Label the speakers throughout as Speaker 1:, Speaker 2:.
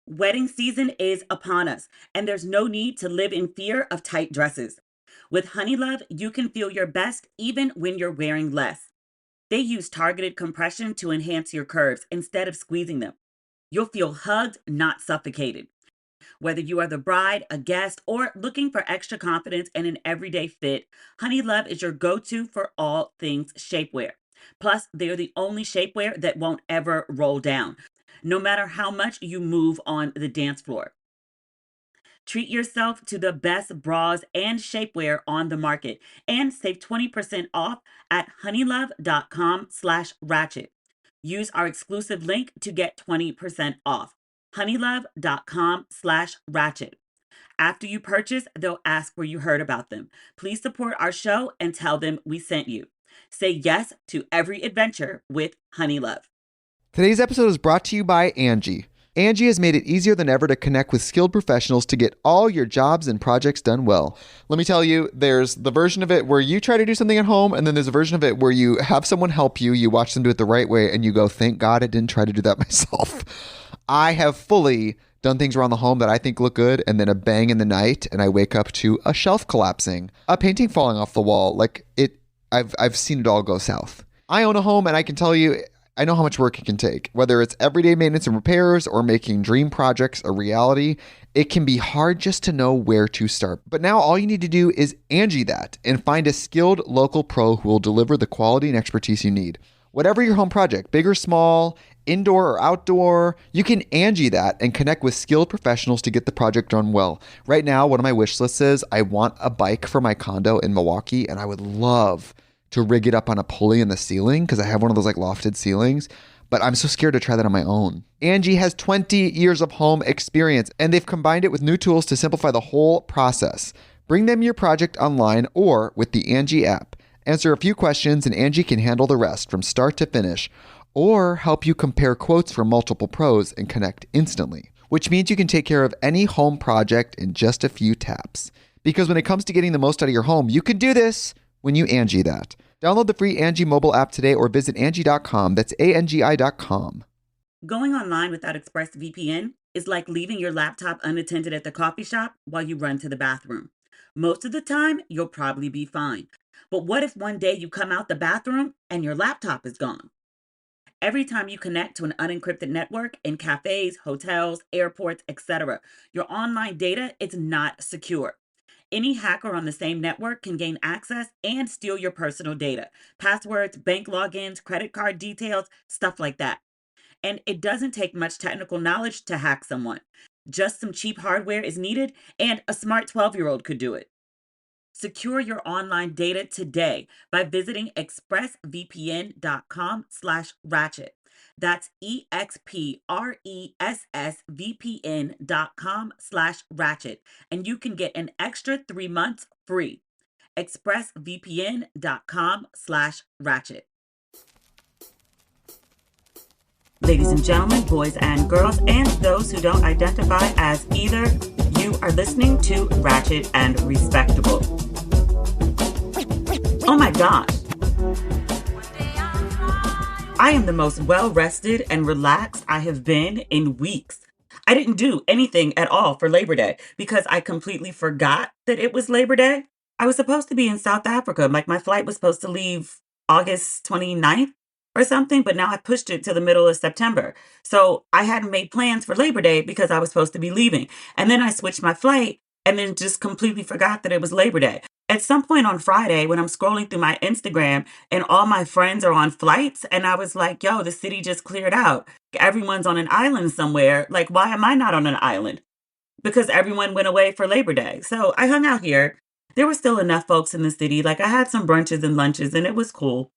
Speaker 1: Wedding season is upon us, and there's no need to live in fear of tight dresses. With Honey Love, you can feel your best even when you're wearing less. They use targeted compression to enhance your curves instead of squeezing them. You'll feel hugged, not suffocated. Whether you are the bride, a guest, or looking for extra confidence in an everyday fit, Honey Love is your go to for all things shapewear. Plus, they're the only shapewear that won't ever roll down, no matter how much you move on the dance floor. Treat yourself to the best bras and shapewear on the market and save 20% off at honeylove.com/ratchet. Use our exclusive link to get 20% off. honeylove.com/ratchet. After you purchase, they'll ask where you heard about them. Please support our show and tell them we sent you. Say yes to every adventure with Honey Love.
Speaker 2: Today's episode is brought to you by Angie. Angie has made it easier than ever to connect with skilled professionals to get all your jobs and projects done well. Let me tell you, there's the version of it where you try to do something at home, and then there's a version of it where you have someone help you, you watch them do it the right way, and you go, thank God I didn't try to do that myself. I have fully done things around the home that I think look good, and then a bang in the night, and I wake up to a shelf collapsing, a painting falling off the wall. I've seen it all go south. I own a home, and I can tell you, I know how much work it can take. Whether it's everyday maintenance and repairs or making dream projects a reality, it can be hard just to know where to start. But now all you need to do is Angie that and find a skilled local pro who will deliver the quality and expertise you need. Whatever your home project, big or small, indoor or outdoor, you can Angie that and connect with skilled professionals to get the project done well. Right now, one of my wish lists is I want a bike for my condo in Milwaukee, and I would love to rig it up on a pulley in the ceiling because I have one of those like lofted ceilings, but I'm so scared to try that on my own. Angie has 20 years of home experience, and they've combined it with new tools to simplify the whole process. Bring them your project online or with the Angie app. Answer a few questions and Angie can handle the rest from start to finish, or help you compare quotes from multiple pros and connect instantly, which means you can take care of any home project in just a few taps. Because when it comes to getting the most out of your home, you can do this when you Angie that. Download the free Angie mobile app today or visit Angie.com. That's ANGI.com.
Speaker 1: Going online without ExpressVPN is like leaving your laptop unattended at the coffee shop while you run to the bathroom. Most of the time, you'll probably be fine. But what if one day you come out the bathroom and your laptop is gone? Every time you connect to an unencrypted network in cafes, hotels, airports, etc., your online data is not secure. Any hacker on the same network can gain access and steal your personal data, passwords, bank logins, credit card details, stuff like that. And it doesn't take much technical knowledge to hack someone. Just some cheap hardware is needed, and a smart 12-year-old could do it. Secure your online data today by visiting expressvpn.com/ratchet. That's expressvpn.com/ratchet. And you can get an extra 3 months free. expressvpn.com/ratchet. Ladies and gentlemen, boys and girls, and those who don't identify as either, you are listening to Ratchet and Respectable. Oh my gosh. I am the most well-rested and relaxed I have been in weeks. I didn't do anything at all for Labor Day because I completely forgot that it was Labor Day. I was supposed to be in South Africa. Like my flight was supposed to leave August 29th or something, but now I pushed it to the middle of September. So I hadn't made plans for Labor Day because I was supposed to be leaving. And then I switched my flight and then just completely forgot that it was Labor Day. At some point on Friday, when I'm scrolling through my Instagram and all my friends are on flights, and I was like, yo, the city just cleared out. Everyone's on an island somewhere. Like, why am I not on an island? Because everyone went away for Labor Day. So I hung out here. There were still enough folks in the city. Like, I had some brunches and lunches, and it was cool.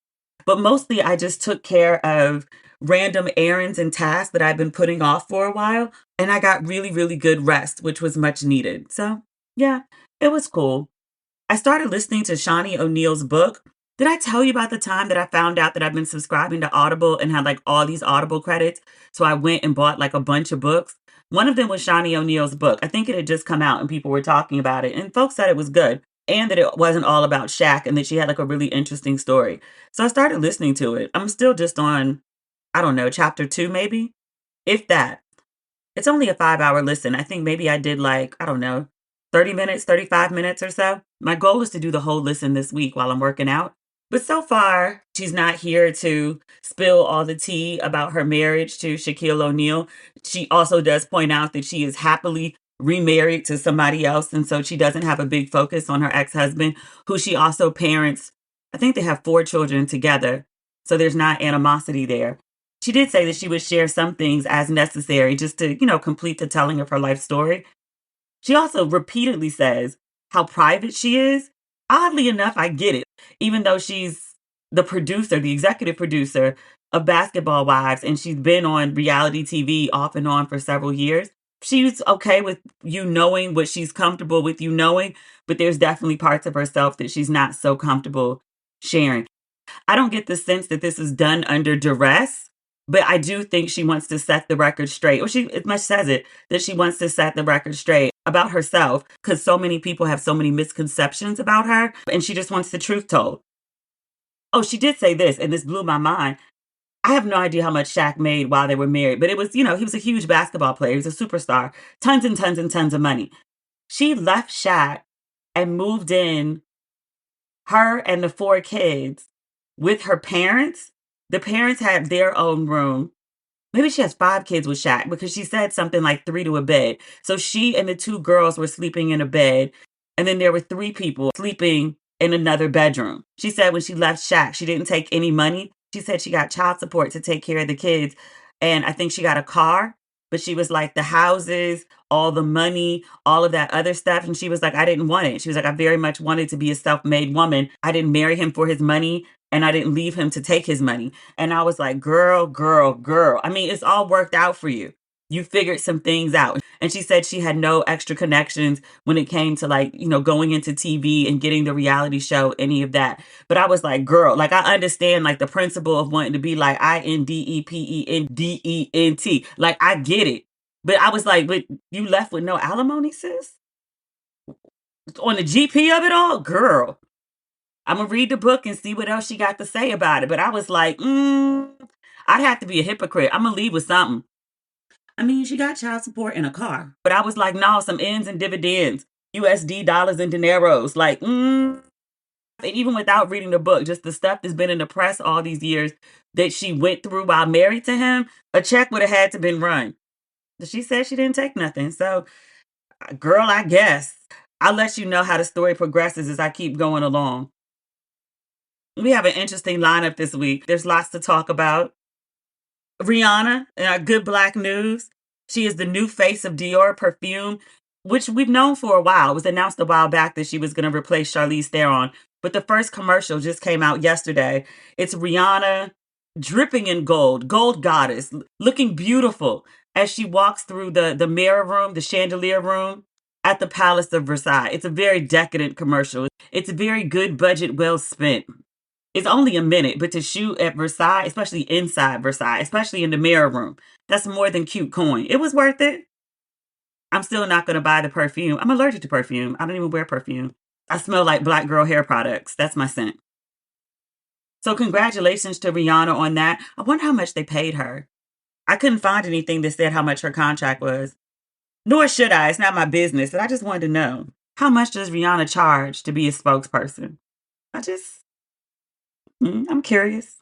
Speaker 1: But mostly I just took care of random errands and tasks that I've been putting off for a while. And I got really, really good rest, which was much needed. So yeah, it was cool. I started listening to Shaunie O'Neal's book. Did I tell you about the time that I found out that I've been subscribing to Audible and had like all these Audible credits? So I went and bought like a bunch of books. One of them was Shaunie O'Neal's book. I think it had just come out and people were talking about it. And folks said it was good and that it wasn't all about Shaq and that she had like a really interesting story. So I started listening to it. I'm still just on, I don't know, chapter 2 maybe, if that. It's only a 5-hour listen. I think maybe I did like, I don't know, 30 minutes, 35 minutes or so. My goal is to do the whole listen this week while I'm working out. But so far, she's not here to spill all the tea about her marriage to Shaquille O'Neal. She also does point out that she is happily remarried to somebody else. And so she doesn't have a big focus on her ex husband, who she also parents. I think they have 4 children together. So there's not animosity there. She did say that she would share some things as necessary just to, complete the telling of her life story. She also repeatedly says how private she is. Oddly enough, I get it. Even though she's the producer, the executive producer of Basketball Wives, and she's been on reality TV off and on for several years. She's okay with you knowing what she's comfortable with you knowing, but there's definitely parts of herself that she's not so comfortable sharing. I don't get the sense that this is done under duress, but I do think she wants to set the record straight. Or she it much says it that she wants to set the record straight about herself because so many people have so many misconceptions about her and she just wants the truth told. Oh, she did say this, and this blew my mind. I have no idea how much Shaq made while they were married, but it was, he was a huge basketball player. He was a superstar, tons and tons and tons of money. She left Shaq and moved in, her and the 4 kids, with her parents. The parents had their own room. Maybe she has 5 kids with Shaq because she said something like 3 to a bed. So she and the 2 girls were sleeping in a bed. And then there were 3 people sleeping in another bedroom. She said when she left Shaq, she didn't take any money. She said she got child support to take care of the kids. And I think she got a car, but she was like the houses, all the money, all of that other stuff. And she was like, I didn't want it. She was like, I very much wanted to be a self-made woman. I didn't marry him for his money and I didn't leave him to take his money. And I was like, girl, girl, girl. I mean, it's all worked out for you. You figured some things out. And she said she had no extra connections when it came to like, going into TV and getting the reality show, any of that. But I was like, girl, like I understand like the principle of wanting to be like Independent. Like I get it. But I was like, but you left with no alimony, sis? On the GP of it all? Girl. I'm going to read the book and see what else she got to say about it. But I was like, I'd have to be a hypocrite. I'm going to leave with something. I mean, she got child support in a car. But I was like, no, some ends and dividends, USD dollars and dineros. Like, and even without reading the book, just the stuff that's been in the press all these years that she went through while married to him, a check would have had to been run. But she said she didn't take nothing. So, girl, I guess. I'll let you know how the story progresses as I keep going along. We have an interesting lineup this week. There's lots to talk about. Rihanna, in our good black news. She is the new face of Dior perfume, which we've known for a while. It was announced a while back that she was going to replace Charlize Theron. But the first commercial just came out yesterday. It's Rihanna dripping in gold, gold goddess, looking beautiful as she walks through the mirror room, the chandelier room at the Palace of Versailles. It's a very decadent commercial. It's a very good budget, well spent. It's only a minute, but to shoot at Versailles, especially inside Versailles, especially in the mirror room, that's more than cute coin. It was worth it. I'm still not going to buy the perfume. I'm allergic to perfume. I don't even wear perfume. I smell like black girl hair products. That's my scent. So congratulations to Rihanna on that. I wonder how much they paid her. I couldn't find anything that said how much her contract was. Nor should I. It's not my business. But I just wanted to know. How much does Rihanna charge to be a spokesperson? I'm curious.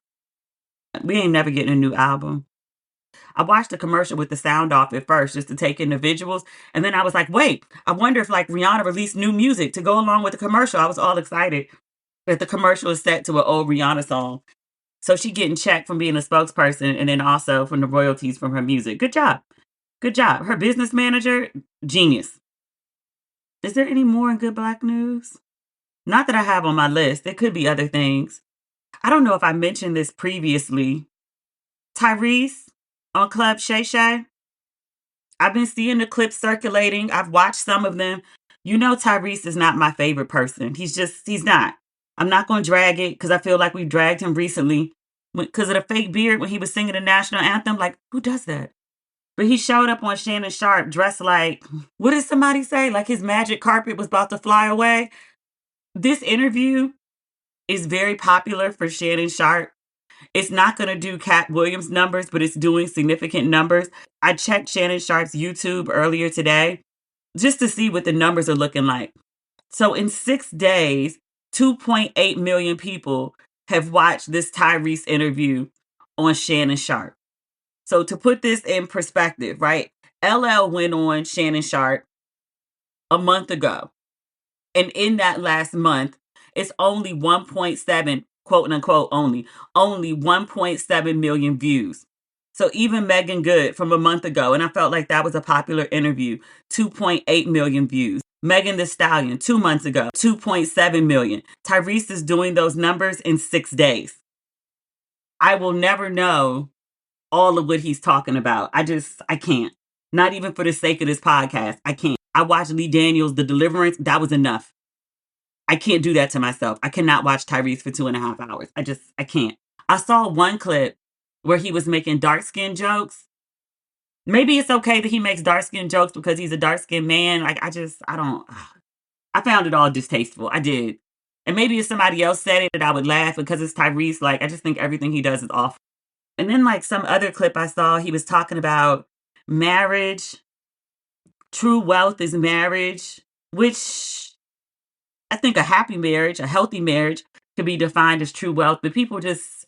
Speaker 1: We ain't never getting a new album. I watched the commercial with the sound off at first just to take in the visuals. And then I was like, wait, I wonder if like Rihanna released new music to go along with the commercial. I was all excited that the commercial is set to an old Rihanna song. So she getting checked from being a spokesperson and then also from the royalties from her music. Good job. Good job. Her business manager, genius. Is there any more in good black news? Not that I have on my list. There could be other things. I don't know if I mentioned this previously. Tyrese on Club Shay Shay. I've been seeing the clips circulating. I've watched some of them. You know Tyrese is not my favorite person. He's not. I'm not going to drag it because I feel like we dragged him recently because of the fake beard when he was singing the national anthem. Like, who does that? But he showed up on Shannon Sharp dressed like, what did somebody say? Like his magic carpet was about to fly away. This interview is very popular for Shannon Sharp. It's not going to do Katt Williams numbers, but it's doing significant numbers. I checked Shannon Sharpe's YouTube earlier today just to see what the numbers are looking like. So in 6 days, 2.8 million people have watched this Tyrese interview on Shannon Sharpe. So to put this in perspective, right? LL went on Shannon Sharpe a month ago. And in that last month, it's only 1.7, quote unquote, only 1.7 million views. So even Megan Good from a month ago, and I felt like that was a popular interview, 2.8 million views. Megan Thee Stallion, 2 months ago, 2.7 million. Tyrese is doing those numbers in 6 days. I will never know all of what he's talking about. I can't. Not even for the sake of this podcast. I can't. I watched Lee Daniels' The Deliverance. That was enough. I can't do that to myself. I cannot watch Tyrese for 2.5 hours. I can't. I saw one clip where he was making dark skin jokes. Maybe it's okay that he makes dark skin jokes because he's a dark skinned man. I found it all distasteful. I did. And maybe if somebody else said it that I would laugh because it's Tyrese. Like, I just think everything he does is awful. And then like some other clip I saw, he was talking about marriage. True wealth is marriage, which I think a happy marriage, a healthy marriage could be defined as true wealth. But people just,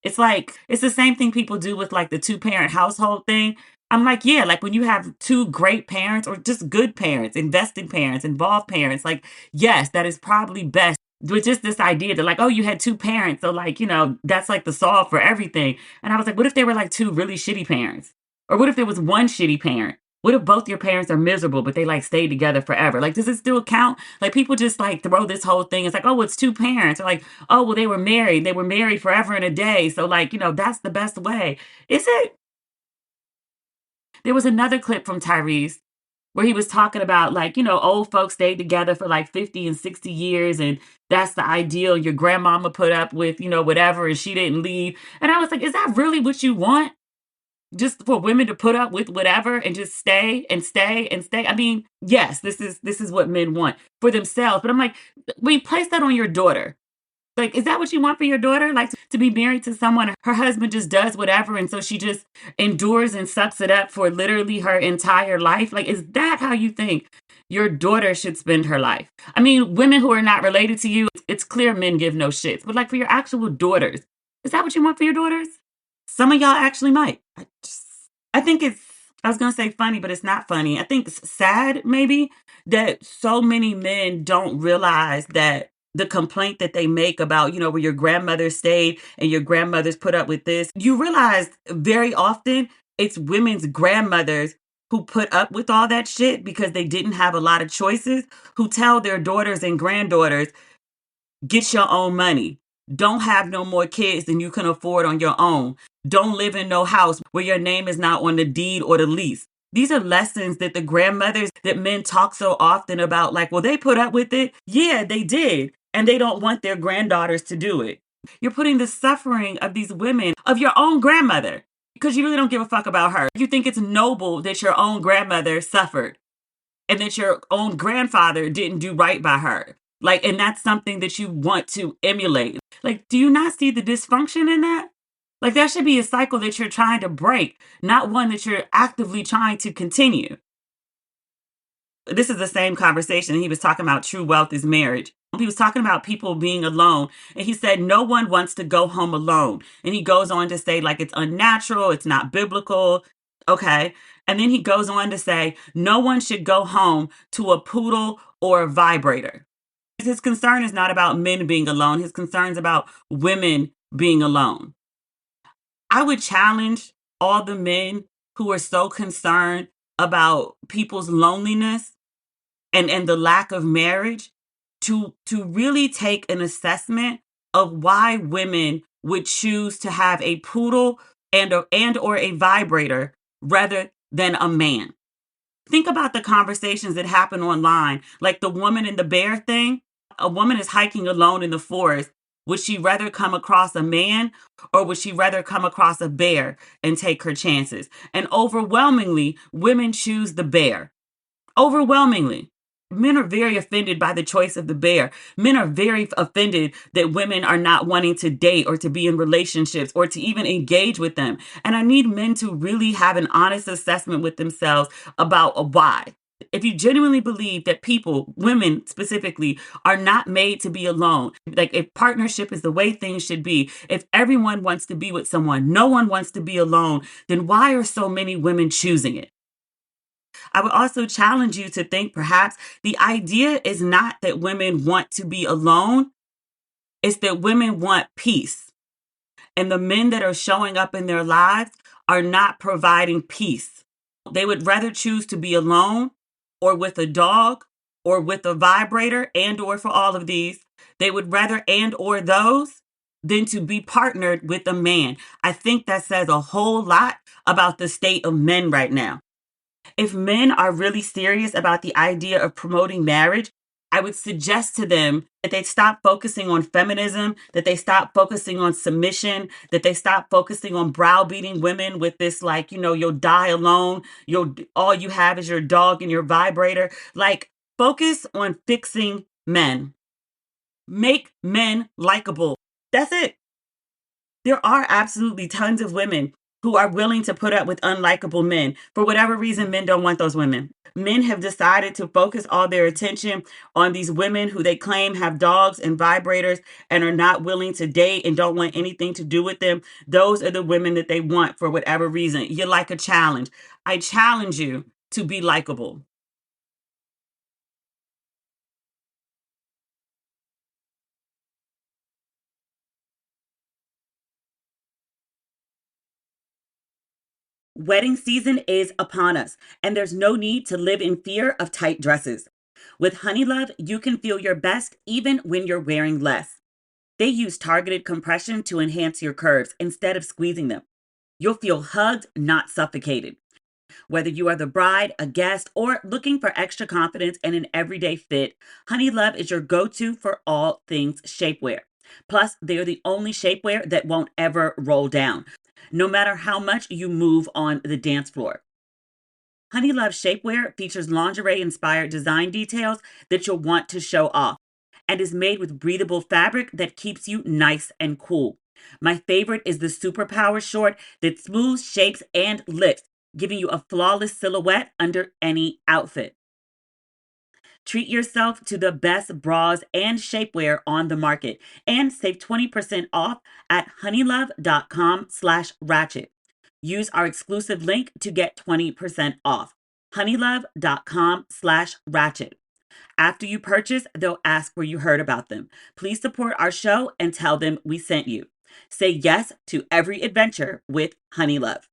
Speaker 1: it's like, it's the same thing people do with like the 2-parent household thing. I'm like, yeah, like when you have 2 great parents or just good parents, invested parents, involved parents, like, yes, that is probably best. With just this idea that like, oh, you had 2 parents. So like, that's like the solve for everything. And I was like, what if they were like 2 really shitty parents? Or what if there was one shitty parent? What if both your parents are miserable, but they like stayed together forever? Like, does it still count? Like, people just like throw this whole thing. It's like, oh, it's 2 parents. Or like, oh, well, they were married. They were married forever and a day. So like, that's the best way. Is it? There was another clip from Tyrese where he was talking about like, old folks stayed together for like 50 and 60 years and that's the ideal. Your grandmama put up with, whatever, and she didn't leave. And I was like, is that really what you want? Just for women to put up with whatever and just stay and stay and stay. I mean, yes, this is what men want for themselves. But I'm like, when you place that on your daughter, like, is that what you want for your daughter? Like to be married to someone, her husband just does whatever. And so she just endures and sucks it up for literally her entire life. Like, is that how you think your daughter should spend her life? I mean, women who are not related to you, it's clear men give no shits. But like for your actual daughters, is that what you want for your daughters? Some of y'all actually might. I think I was going to say funny, but it's not funny. I think it's sad, maybe, that so many men don't realize that the complaint that they make about, where your grandmother stayed and your grandmothers put up with this, you realize very often it's women's grandmothers who put up with all that shit because they didn't have a lot of choices, who tell their daughters and granddaughters, get your own money. Don't have no more kids than you can afford on your own. Don't live in no house where your name is not on the deed or the lease. These are lessons that the grandmothers that men talk so often about, like, well, they put up with it. Yeah, they did. And they don't want their granddaughters to do it. You're putting the suffering of these women, of your own grandmother, because you really don't give a fuck about her. You think it's noble that your own grandmother suffered and that your own grandfather didn't do right by her. Like, and that's something that you want to emulate. Like, do you not see the dysfunction in that? Like, that should be a cycle that you're trying to break, not one that you're actively trying to continue. This is the same conversation. He was talking about true wealth is marriage. He was talking about people being alone. And he said, no one wants to go home alone. And he goes on to say, like, it's unnatural. It's not biblical. Okay. And then he goes on to say, no one should go home to a poodle or a vibrator. His concern is not about men being alone. His concern is about women being alone. I would challenge all the men who are so concerned about people's loneliness and the lack of marriage to really take an assessment of why women would choose to have a poodle and or a vibrator rather than a man. Think about the conversations that happen online, like the woman and the bear thing. A woman is hiking alone in the forest. Would she rather come across a man or would she rather come across a bear and take her chances? And overwhelmingly, women choose the bear. Overwhelmingly. Men are very offended by the choice of the bear. Men are very offended that women are not wanting to date or to be in relationships or to even engage with them. And I need men to really have an honest assessment with themselves about why. If you genuinely believe that people, women specifically, are not made to be alone, like if partnership is the way things should be, if everyone wants to be with someone, no one wants to be alone, then why are so many women choosing it? I would also challenge you to think perhaps the idea is not that women want to be alone, it's that women want peace. And the men that are showing up in their lives are not providing peace. They would rather choose to be alone or with a dog or with a vibrator and or for all of these. They would rather and or those than to be partnered with a man. I think that says a whole lot about the state of men right now. If men are really serious about the idea of promoting marriage, I would suggest to them that they stop focusing on feminism, that they stop focusing on submission, that they stop focusing on browbeating women with this, like, you'll die alone. All you have is your dog and your vibrator. Like, focus on fixing men. Make men likable. That's it. There are absolutely tons of women who are willing to put up with unlikable men. For whatever reason, men don't want those women. Men have decided to focus all their attention on these women who they claim have dogs and vibrators and are not willing to date and don't want anything to do with them. Those are the women that they want for whatever reason. You're like a challenge. I challenge you to be likable. Wedding season is upon us, and there's no need to live in fear of tight dresses. With Honeylove, you can feel your best even when you're wearing less. They use targeted compression to enhance your curves instead of squeezing them. You'll feel hugged, not suffocated. Whether you are the bride, a guest, or looking for extra confidence and an everyday fit, Honeylove is your go to for all things shapewear. Plus, they're the only shapewear that won't ever roll down, no matter how much you move on the dance floor. Honeylove Shapewear features lingerie inspired design details that you'll want to show off and is made with breathable fabric that keeps you nice and cool. My favorite is the Superpower short that smooths, shapes, and lifts, giving you a flawless silhouette under any outfit. Treat yourself to the best bras and shapewear on the market and save 20% off at honeylove.com/ratchet. Use our exclusive link to get 20% off. honeylove.com/ratchet. After you purchase, they'll ask where you heard about them. Please support our show and tell them we sent you. Say yes to every adventure with Honeylove.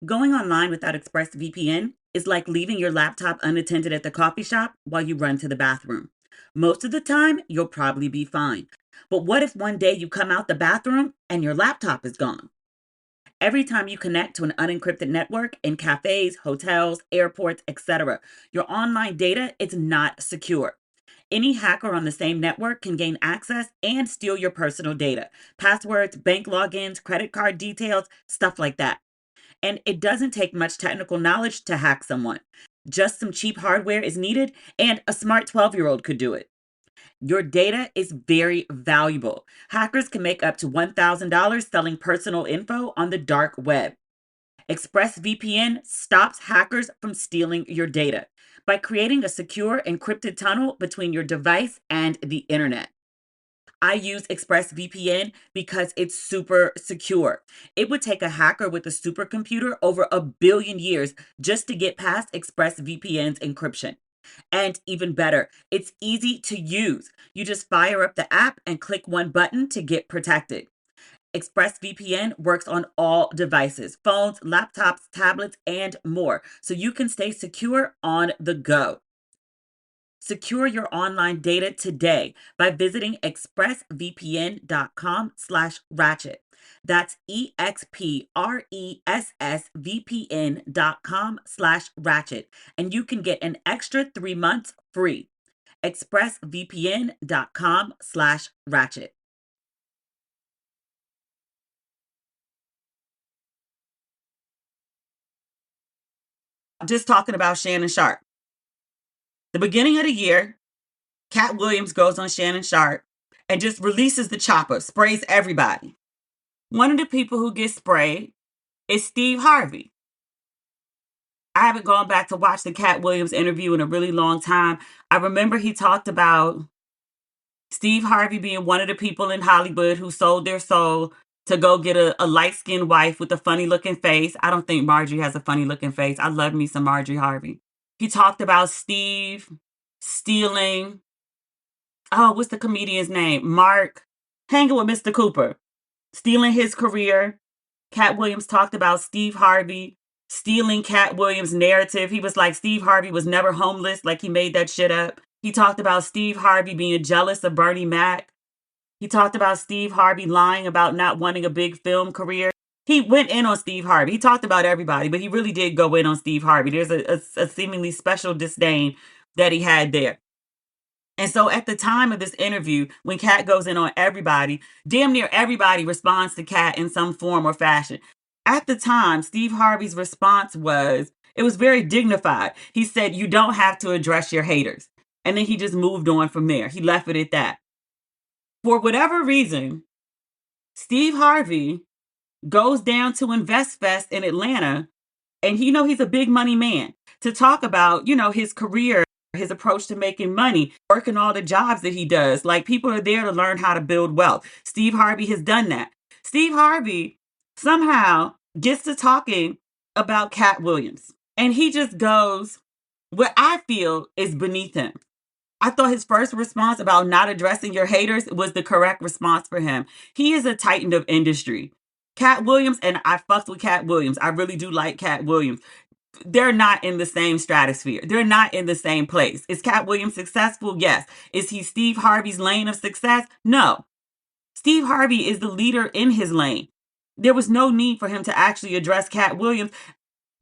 Speaker 1: Going online without ExpressVPN is like leaving your laptop unattended at the coffee shop while you run to the bathroom. Most of the time, you'll probably be fine. But what if one day you come out the bathroom and your laptop is gone? Every time you connect to an unencrypted network in cafes, hotels, airports, etc., your online data is not secure. Any hacker on the same network can gain access and steal your personal data, passwords, bank logins, credit card details, stuff like that. And it doesn't take much technical knowledge to hack someone. Just some cheap hardware is needed, and a smart 12-year-old could do it. Your data is very valuable. Hackers can make up to $1,000 selling personal info on the dark web. ExpressVPN stops hackers from stealing your data by creating a secure encrypted tunnel between your device and the internet. I use ExpressVPN because it's super secure. It would take a hacker with a supercomputer over 1 billion years just to get past ExpressVPN's encryption. And even better, it's easy to use. You just fire up the app and click one button to get protected. ExpressVPN works on all devices, phones, laptops, tablets, and more, so you can stay secure on the go. Secure your online data today by visiting expressvpn.com/ratchet. That's expressvpn.com/ratchet. And you can get an extra 3 months free. expressvpn.com/ratchet. Just talking about Shannon Sharp. The beginning of the year, Katt Williams goes on Shannon Sharp and just releases the chopper, sprays everybody. One of the people who gets sprayed is Steve Harvey. I haven't gone back to watch the Katt Williams interview in a really long time. I remember he talked about Steve Harvey being one of the people in Hollywood who sold their soul to go get a light-skinned wife with a funny-looking face. I don't think Marjorie has a funny-looking face. I love me some Marjorie Harvey. He talked about Steve stealing, what's the comedian's name? Mark, hanging with Mr. Cooper, stealing his career. Katt Williams talked about Steve Harvey stealing Katt Williams' narrative. He was like, Steve Harvey was never homeless, like he made that shit up. He talked about Steve Harvey being jealous of Bernie Mac. He talked about Steve Harvey lying about not wanting a big film career. He went in on Steve Harvey. He talked about everybody, but he really did go in on Steve Harvey. There's a seemingly special disdain that he had there. And so at the time of this interview, when Katt goes in on everybody, damn near everybody responds to Katt in some form or fashion. At the time, Steve Harvey's response it was very dignified. He said, you don't have to address your haters. And then he just moved on from there. He left it at that. For whatever reason, Steve Harvey goes down to Invest Fest in Atlanta, and he's a big money man, to talk about, his career, his approach to making money, working all the jobs that he does. Like, people are there to learn how to build wealth. Steve Harvey has done that. Steve Harvey somehow gets to talking about Katt Williams, and he just goes what I feel is beneath him. I thought his first response about not addressing your haters was the correct response for him. He is a titan of industry. Katt Williams, and I fucked with Katt Williams. I really do like Katt Williams. They're not in the same stratosphere. They're not in the same place. Is Katt Williams successful? Yes. Is he Steve Harvey's lane of success? No. Steve Harvey is the leader in his lane. There was no need for him to actually address Katt Williams,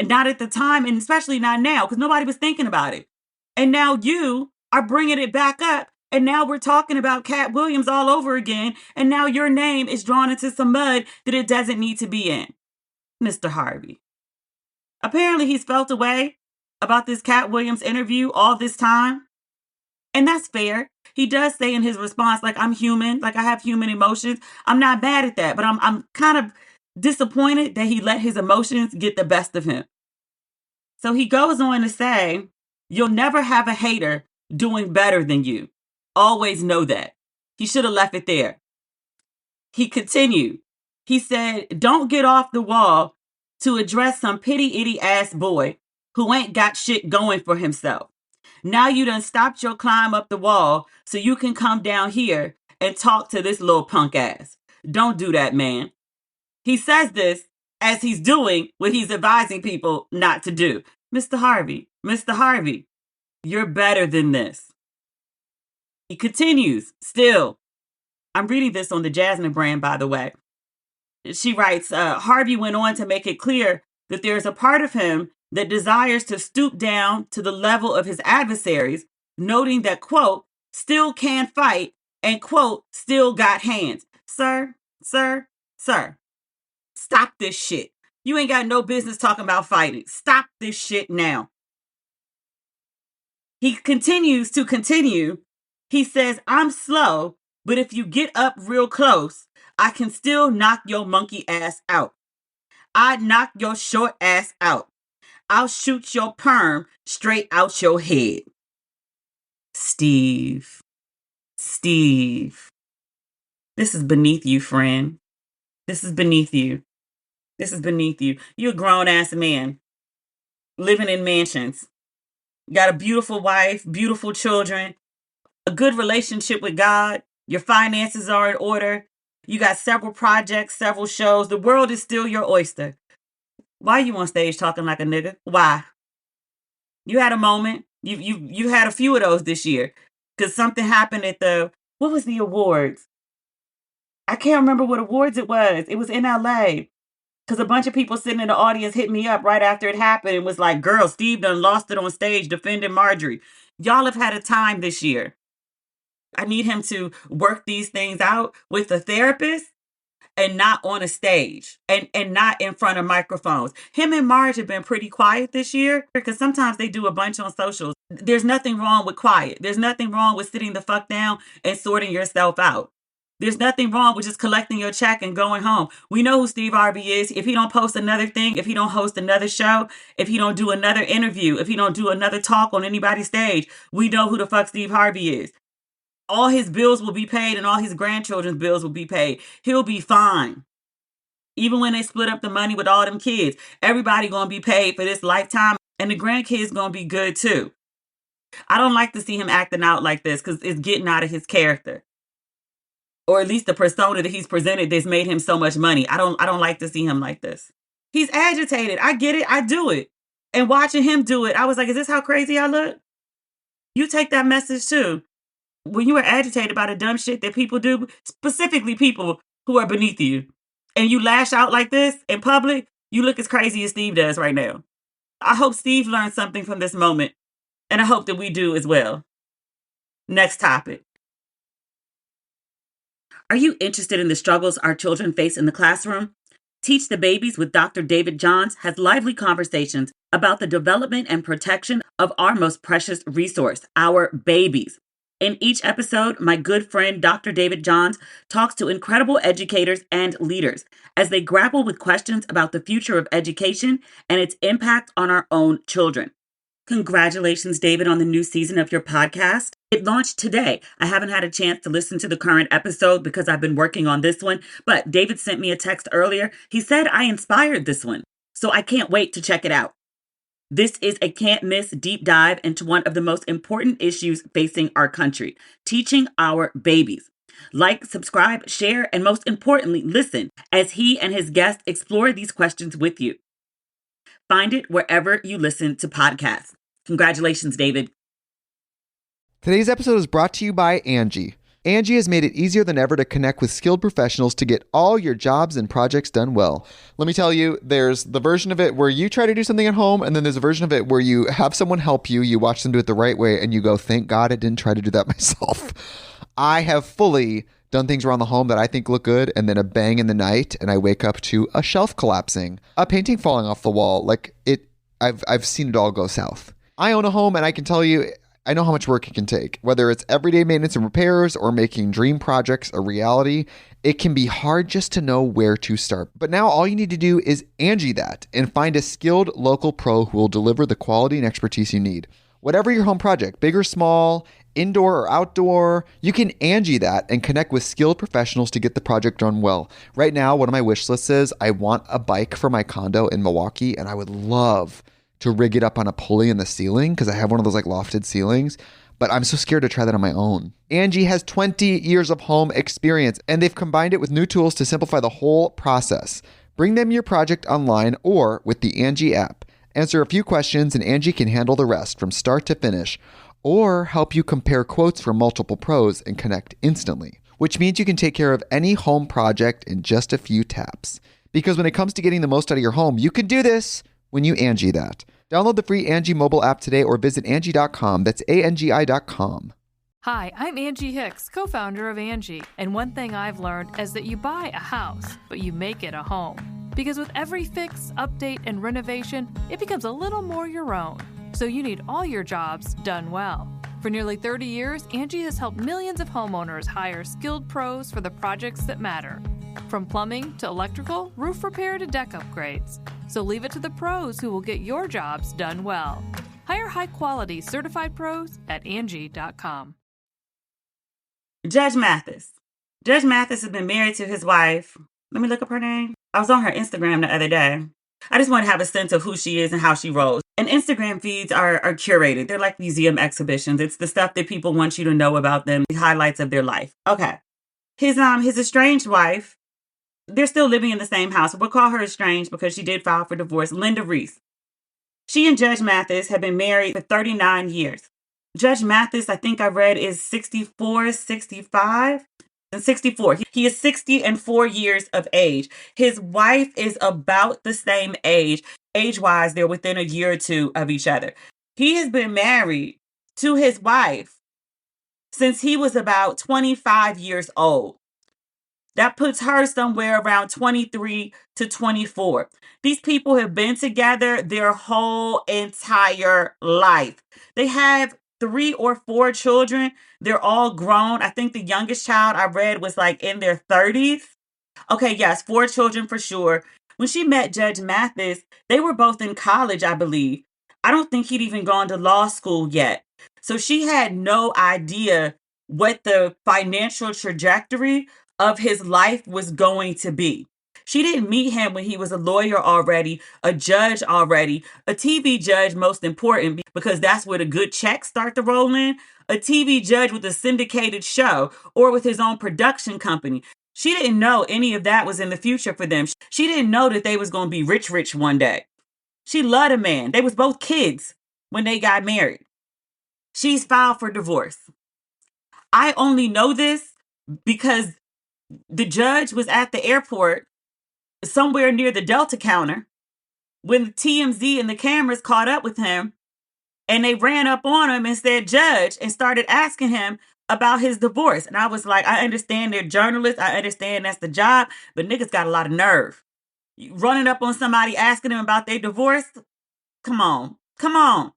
Speaker 1: not at the time, and especially not now, because nobody was thinking about it. And now you are bringing it back up, and now we're talking about Katt Williams all over again, and now your name is drawn into some mud that it doesn't need to be in. Mr. Harvey. Apparently he's felt a way about this Katt Williams interview all this time, and that's fair. He does say in his response, like, I'm human, like I have human emotions. I'm not mad at that, but I'm kind of disappointed that he let his emotions get the best of him. So he goes on to say, you'll never have a hater doing better than you. Always know that. He should have left it there. He continued. He said, don't get off the wall to address some pitty-itty ass boy who ain't got shit going for himself. Now you done stopped your climb up the wall so you can come down here and talk to this little punk ass. Don't do that, man. He says this as he's doing what he's advising people not to do. Mr. Harvey, you're better than this. He continues, still. I'm reading this on the Jasmine brand, by the way. She writes, Harvey went on to make it clear that there's a part of him that desires to stoop down to the level of his adversaries, noting that, quote, still can fight, and, quote, still got hands. Sir, stop this shit. You ain't got no business talking about fighting. Stop this shit now. He continues to continue. He says, I'm slow, but if you get up real close, I can still knock your monkey ass out. I'd knock your short ass out. I'll shoot your perm straight out your head. Steve. This is beneath you, friend. This is beneath you. You're a grown-ass man living in mansions. Got a beautiful wife, beautiful children, a good relationship with God. Your finances are in order. You got several projects, several shows. The world is still your oyster. Why are you on stage talking like a nigga? Why? You had a moment. You had a few of those this year because something happened at what was the awards? I can't remember what awards it was. It was in LA because a bunch of people sitting in the audience hit me up right after it happened and was like, girl, Steve done lost it on stage defending Marjorie. Y'all have had a time this year. I need him to work these things out with a therapist and not on a stage and not in front of microphones. Him and Marge have been pretty quiet this year because sometimes they do a bunch on socials. There's nothing wrong with quiet. There's nothing wrong with sitting the fuck down and sorting yourself out. There's nothing wrong with just collecting your check and going home. We know who Steve Harvey is. If he don't post another thing, if he don't host another show, if he don't do another interview, if he don't do another talk on anybody's stage, we know who the fuck Steve Harvey is. All his bills will be paid and all his grandchildren's bills will be paid. He'll be fine. Even when they split up the money with all them kids, everybody gonna be paid for this lifetime and the grandkids gonna be good too. I don't like to see him acting out like this because it's getting out of his character. Or at least the persona that he's presented that's made him so much money. I don't like to see him like this. He's agitated. I get it. I do it. And watching him do it, I was like, is this how crazy I look? You take that message too. When you are agitated by the dumb shit that people do, specifically people who are beneath you, and you lash out like this in public, you look as crazy as Steve does right now. I hope Steve learned something from this moment, and I hope that we do as well. Next topic. Are you interested in the struggles our children face in the classroom? Teach the Babies with Dr. David Johns has lively conversations about the development and protection of our most precious resource, our babies. In each episode, my good friend Dr. David Johns talks to incredible educators and leaders as they grapple with questions about the future of education and its impact on our own children. Congratulations, David, on the new season of your podcast. It launched today. I haven't had a chance to listen to the current episode because I've been working on this one, but David sent me a text earlier. He said I inspired this one, so I can't wait to check it out. This is a can't-miss deep dive into one of the most important issues facing our country, teaching our babies. Like, subscribe, share, and most importantly, listen as he and his guests explore these questions with you. Find it wherever you listen to podcasts. Congratulations, David.
Speaker 2: Today's episode is brought to you by Angie. Angie has made it easier than ever to connect with skilled professionals to get all your jobs and projects done well. Let me tell you, there's the version of it where you try to do something at home, and then there's a version of it where you have someone help you, you watch them do it the right way, and you go, thank God I didn't try to do that myself. I have fully done things around the home that I think look good, and then a bang in the night, and I wake up to a shelf collapsing, a painting falling off the wall. I've seen it all go south. I own a home, and I can tell you, I know how much work it can take. Whether it's everyday maintenance and repairs or making dream projects a reality, it can be hard just to know where to start. But now all you need to do is Angie that and find a skilled local pro who will deliver the quality and expertise you need. Whatever your home project, big or small, indoor or outdoor, you can Angie that and connect with skilled professionals to get the project done well. Right now, one of my wish lists is I want a bike for my condo in Milwaukee, and I would love to rig it up on a pulley in the ceiling because I have one of those like lofted ceilings, but I'm so scared to try that on my own. Angie has 20 years of home experience, and they've combined it with new tools to simplify the whole process. Bring them your project online or with the Angie app. Answer a few questions and Angie can handle the rest from start to finish, or help you compare quotes from multiple pros and connect instantly, which means you can take care of any home project in just a few taps. Because when it comes to getting the most out of your home, you can do this when you Angie that. Download the free Angie mobile app today or visit Angie.com. That's ANGI.com.
Speaker 3: Hi, I'm Angie Hicks, co-founder of Angie. And one thing I've learned is that you buy a house, but you make it a home. Because with every fix, update, and renovation, it becomes a little more your own. So you need all your jobs done well. For nearly 30 years, Angie has helped millions of homeowners hire skilled pros for the projects that matter. From plumbing to electrical, roof repair to deck upgrades. So leave it to the pros who will get your jobs done well. Hire high-quality certified pros at Angie.com.
Speaker 1: Judge Mathis. Judge Mathis has been married to his wife. Let me look up her name. I was on her Instagram the other day. I just want to have a sense of who she is and how she rolls. And Instagram feeds are curated. They're like museum exhibitions. It's the stuff that people want you to know about them, the highlights of their life. Okay. His estranged wife, they're still living in the same house. We'll call her estranged because she did file for divorce. Linda Reese. She and Judge Mathis have been married for 39 years. Judge Mathis, I think I read, is 64, 65, and 64. He is 60 and 4 years of age. His wife is about the same age. Age-wise, they're within a year or two of each other. He has been married to his wife since he was about 25 years old. That puts her somewhere around 23 to 24. These people have been together their whole entire life. They have 3 or 4 children. They're all grown. I think the youngest child I read was like in their 30s. Okay, yes, 4 children for sure. When she met Judge Mathis, they were both in college, I believe. I don't think he'd even gone to law school yet. So she had no idea what the financial trajectory of his life was going to be. She didn't meet him when he was a lawyer already, a judge already, a TV judge, most important, because that's where the good checks start to roll in. A TV judge with a syndicated show or with his own production company. She didn't know any of that was in the future for them. She didn't know that they was going to be rich one day. She loved a man. They was both kids when they got married. She's filed for divorce. I only know this because the judge was at the airport somewhere near the Delta counter when the TMZ and the cameras caught up with him, and they ran up on him and said, "Judge," and started asking him about his divorce. And I was like, I understand they're journalists. I understand that's the job, but niggas got a lot of nerve. Running up on somebody asking them about their divorce? Come on. Come on.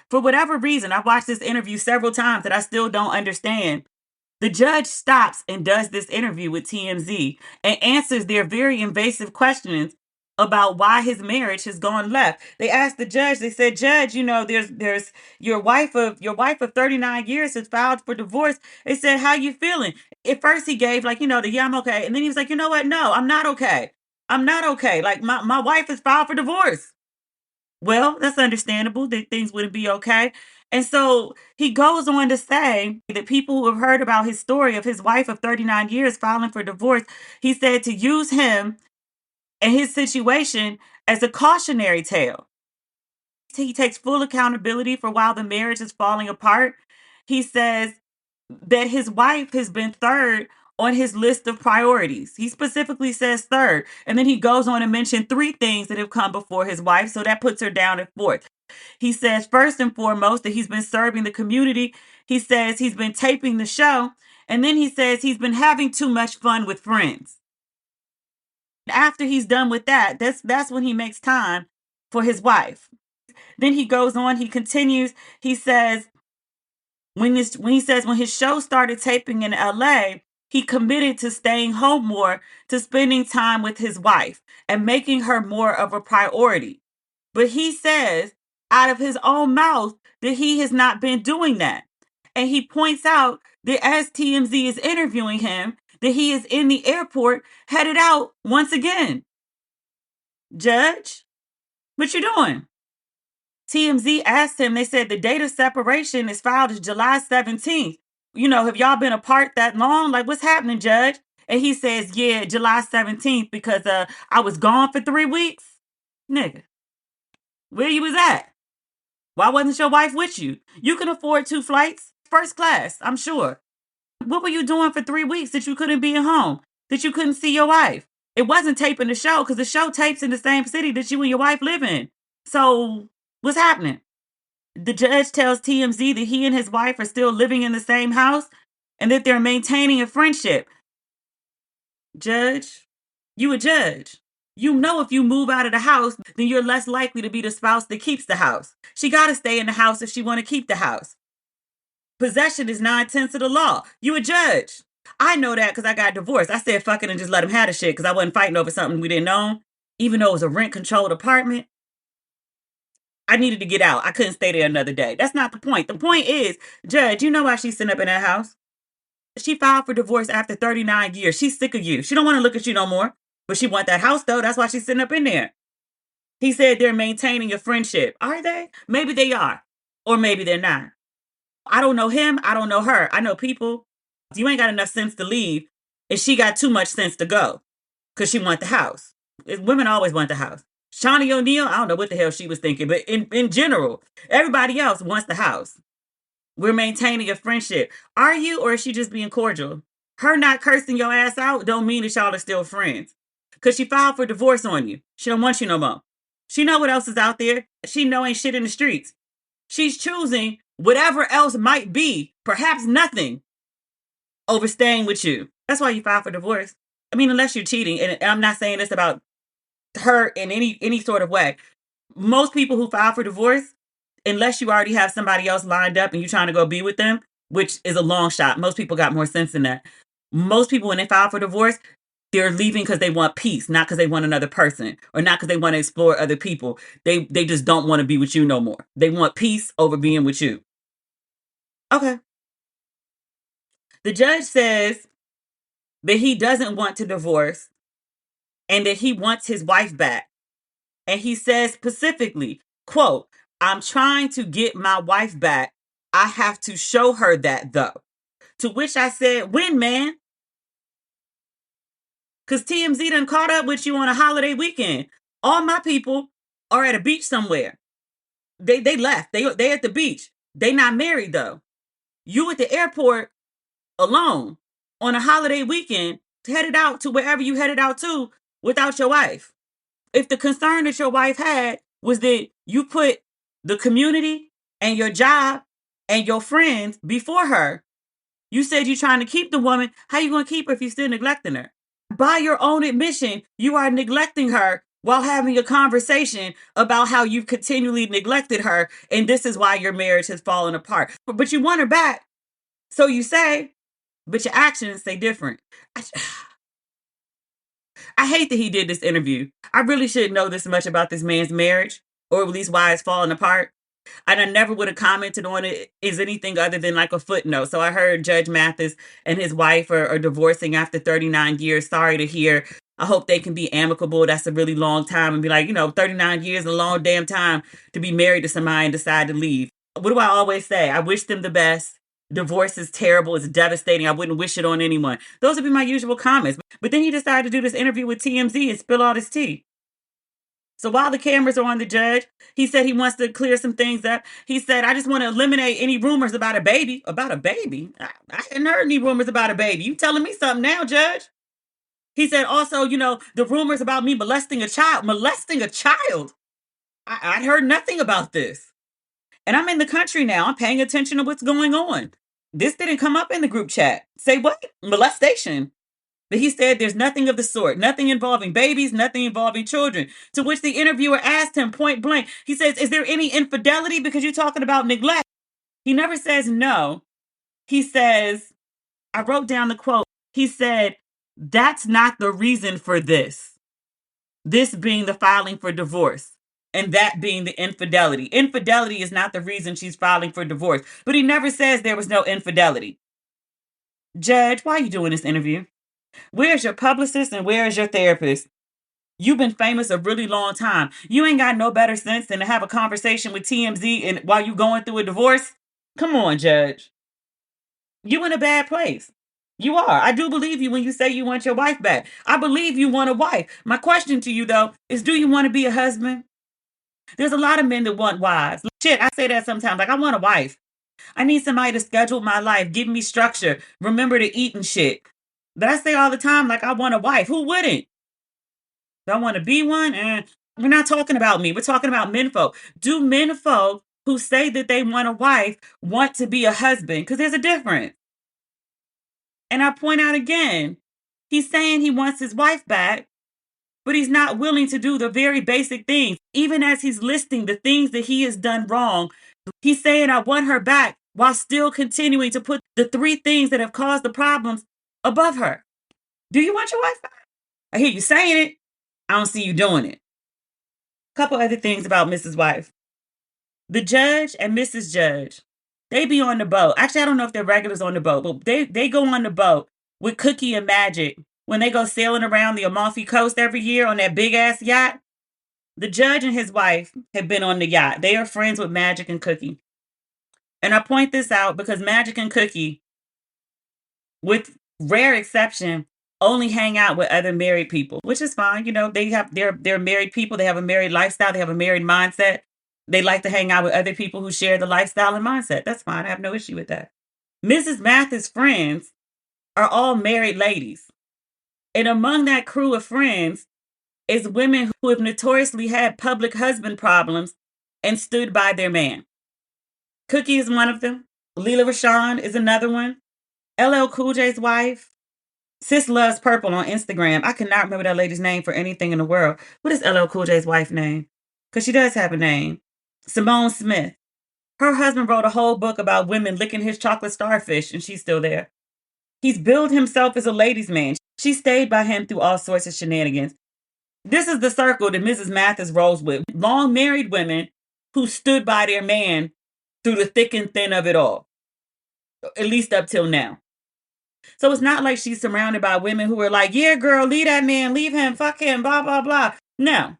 Speaker 1: For whatever reason, I've watched this interview several times that I still don't understand. The judge stops and does this interview with TMZ and answers their very invasive questions about why his marriage has gone left. They asked the judge, they said, "Judge, there's your wife of 39 years has filed for divorce." They said, "How you feeling?" At first he gave like, the "yeah, I'm okay." And then he was like, "You know what? No, I'm not okay. I'm not okay. Like my wife has filed for divorce." Well, that's understandable that things wouldn't be okay. And so he goes on to say that people who have heard about his story of his wife of 39 years filing for divorce, he said to use him and his situation as a cautionary tale. He takes full accountability for while the marriage is falling apart. He says that his wife has been third on his list of priorities. He specifically says third. And then he goes on to mention 3 things that have come before his wife. So that puts her down at fourth. He says, first and foremost, that he's been serving the community. He says he's been taping the show. And then he says he's been having too much fun with friends. After he's done with that, that's when he makes time for his wife. Then he goes on, he continues, he says, when his show started taping in LA, he committed to staying home more, to spending time with his wife and making her more of a priority. But he says out of his own mouth that he has not been doing that. And he points out that as TMZ is interviewing him, that he is in the airport headed out once again. Judge, what you doing? TMZ asked him, they said the date of separation is filed as July 17th. Have y'all been apart that long? Like, what's happening, Judge? And he says, yeah, July 17th, because I was gone for 3 weeks. Nigga, where you was at? Why wasn't your wife with you? You can afford 2 flights, first class, I'm sure. What were you doing for 3 weeks that you couldn't be at home, that you couldn't see your wife? It wasn't taping the show, because the show tapes in the same city that you and your wife live in. So what's happening? The judge tells TMZ that he and his wife are still living in the same house and that they're maintaining a friendship. Judge, you a judge. You know if you move out of the house, then you're less likely to be the spouse that keeps the house. She got to stay in the house if she want to keep the house. Possession is 9/10 of the law. You a judge. I know that because I got divorced. I said fuck it and just let him have the shit because I wasn't fighting over something we didn't own, even though it was a rent-controlled apartment. I needed to get out. I couldn't stay there another day. That's not the point. The point is, Judge, you know why she's sitting up in that house? She filed for divorce after 39 years. She's sick of you. She don't want to look at you no more. But she want that house, though. That's why she's sitting up in there. He said they're maintaining a friendship. Are they? Maybe they are. Or maybe they're not. I don't know him. I don't know her. I know people. You ain't got enough sense to leave. And she got too much sense to go. Because she want the house. Women always want the house. Shaunie O'Neal, I don't know what the hell she was thinking, but in general, everybody else wants the house. We're maintaining a friendship. Are you, or is she just being cordial? Her not cursing your ass out don't mean that y'all are still friends. Because she filed for divorce on you. She don't want you no more. She know what else is out there. She know ain't shit in the streets. She's choosing whatever else might be, perhaps nothing, over staying with you. That's why you file for divorce. I mean, unless you're cheating, and I'm not saying this about her in any sort of way. Most people who file for divorce, unless you already have somebody else lined up and you're trying to go be with them, which is a long shot. Most people got more sense than that. Most people, when they file for divorce, they're leaving because they want peace, not because they want another person or not because they want to explore other people. They just don't want to be with you no more. They want peace over being with you. Okay. The judge says that he doesn't want to divorce and that he wants his wife back. And he says specifically, quote, "I'm trying to get my wife back. I have to show her that though." To which I said, when, man? Because TMZ done caught up with you on a holiday weekend. All my people are at a beach somewhere. They left. They at the beach. They not married though. You at the airport alone on a holiday weekend, headed out to wherever you headed out to without your wife. If the concern that your wife had was that you put the community and your job and your friends before her, you said you're trying to keep the woman. How you going to keep her if you're still neglecting her? By your own admission, you are neglecting her while having a conversation about how you've continually neglected her, and this is why your marriage has fallen apart. But you want her back, so you say, but your actions say different. I hate that he did this interview. I really shouldn't know this much about this man's marriage, or at least why it's falling apart. And I never would have commented on it as anything other than like a footnote. So I heard Judge Mathis and his wife are divorcing after 39 years. Sorry to hear. I hope they can be amicable. That's a really long time. And be like, 39 years is a long damn time to be married to somebody and decide to leave. What do I always say? I wish them the best. Divorce is terrible. It's devastating. I wouldn't wish it on anyone. Those would be my usual comments. But then he decided to do this interview with TMZ and spill all his tea. So while the cameras are on the judge, he said he wants to clear some things up. He said, "I just want to eliminate any rumors about a baby." About a baby? I hadn't heard any rumors about a baby. You telling me something now, Judge? He said also, the rumors about me molesting a child. Molesting a child? I heard nothing about this. And I'm in the country now. I'm paying attention to what's going on. This didn't come up in the group chat. Say what? Molestation. But he said there's nothing of the sort, nothing involving babies, nothing involving children. To which the interviewer asked him point blank, he says, "Is there any infidelity? Because you're talking about neglect." He never says no. He says, I wrote down the quote. He said, "That's not the reason for this." This being the filing for divorce. And that being the infidelity. Infidelity is not the reason she's filing for divorce. But he never says there was no infidelity. Judge, why are you doing this interview? Where's your publicist and where is your therapist? You've been famous a really long time. You ain't got no better sense than to have a conversation with TMZ and while you going through a divorce? Come on, Judge. You in a bad place. You are. I do believe you when you say you want your wife back. I believe you want a wife. My question to you, though, is do you want to be a husband? There's a lot of men that want wives. Shit, I say that sometimes. Like, I want a wife. I need somebody to schedule my life, give me structure, remember to eat and shit. But I say all the time, like, I want a wife. Who wouldn't? Do I want to be one? We're not talking about me. We're talking about menfolk. Do menfolk who say that they want a wife want to be a husband? Because there's a difference. And I point out again, he's saying he wants his wife back, but he's not willing to do the very basic things. Even as he's listing the things that he has done wrong, he's saying, "I want her back," while still continuing to put the three things that have caused the problems above her. Do you want your wife back? I hear you saying it. I don't see you doing it. A couple other things about Mrs. Wife. The judge and Mrs. Judge, they be on the boat. Actually, I don't know if they're regulars on the boat, but they go on the boat with Cookie and Magic when they go sailing around the Amalfi Coast every year on that big ass yacht. The judge and his wife have been on the yacht. They are friends with Magic and Cookie. And I point this out because Magic and Cookie, with rare exception, only hang out with other married people, which is fine. They're married people. They have a married lifestyle. They have a married mindset. They like to hang out with other people who share the lifestyle and mindset. That's fine. I have no issue with that. Mrs. Mathis' friends are all married ladies. And among that crew of friends is women who have notoriously had public husband problems and stood by their man. Cookie is one of them. Leela Rashawn is another one. LL Cool J's wife. Sis Loves Purple on Instagram. I cannot remember that lady's name for anything in the world. What is LL Cool J's wife's name? Because she does have a name. Simone Smith. Her husband wrote a whole book about women licking his chocolate starfish, and she's still there. He's billed himself as a ladies' man. She stayed by him through all sorts of shenanigans. This is the circle that Mrs. Mathis rolls with. Long married women who stood by their man through the thick and thin of it all. At least up till now. So it's not like she's surrounded by women who are like, yeah, girl, leave that man, leave him, fuck him, blah, blah, blah. No.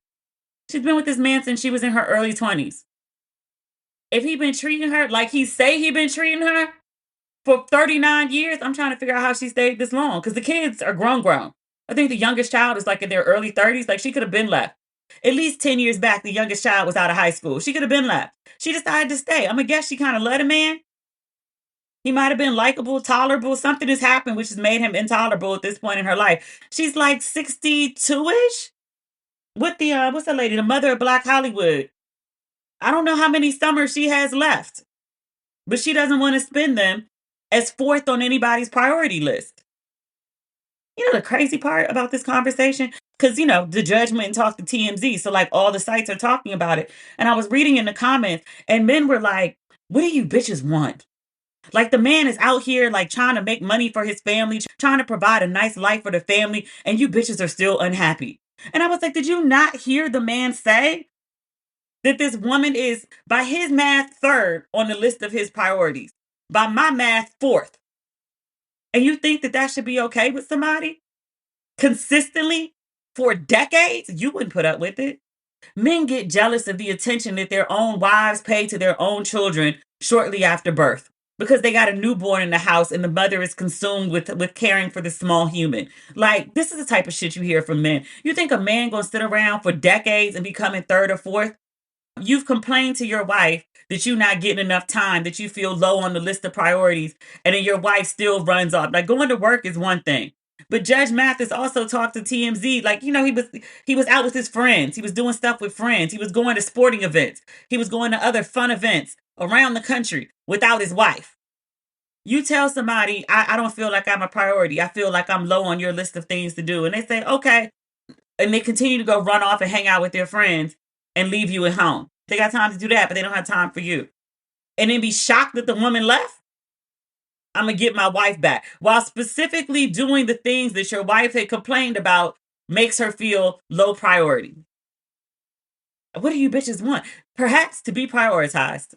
Speaker 1: She's been with this man since she was in her early 20s. If he been treating her like he say he been treating her for 39 years, I'm trying to figure out how she stayed this long. Because the kids are grown. I think the youngest child is like in their early 30s. Like she could have been left. At least 10 years back, the youngest child was out of high school. She could have been left. She decided to stay. I'm going to guess she kind of loved a man. He might have been likable, tolerable. Something has happened which has made him intolerable at this point in her life. She's like 62-ish. With the, what's that lady? The mother of Black Hollywood. I don't know how many summers she has left. But she doesn't want to spend them as fourth on anybody's priority list. You know the crazy part about this conversation? Because, you know, the judge went and talked to TMZ. So, like, all the sites are talking about it. And I was reading in the comments, and men were like, what do you bitches want? Like, the man is out here, like, trying to make money for his family, trying to provide a nice life for the family, and you bitches are still unhappy. And I was like, did you not hear the man say that this woman is, by his math, third on the list of his priorities? By my math, fourth. And you think that that should be okay with somebody? Consistently? For decades? You wouldn't put up with it. Men get jealous of the attention that their own wives pay to their own children shortly after birth. Because they got a newborn in the house and the mother is consumed with caring for the small human. Like, this is the type of shit you hear from men. You think a man gonna sit around for decades and be coming third or fourth? You've complained to your wife that you're not getting enough time, that you feel low on the list of priorities, and then your wife still runs off. Like, going to work is one thing. But Judge Mathis also talked to TMZ. Like, you know, he was out with his friends. He was doing stuff with friends. He was going to sporting events. He was going to other fun events around the country without his wife. You tell somebody, I don't feel like I'm a priority. I feel like I'm low on your list of things to do. And they say, okay. And they continue to go run off and hang out with their friends and leave you at home. They got time to do that, but they don't have time for you. And then be shocked that the woman left? I'm going to get my wife back. While specifically doing the things that your wife had complained about makes her feel low priority. What do you bitches want? Perhaps to be prioritized.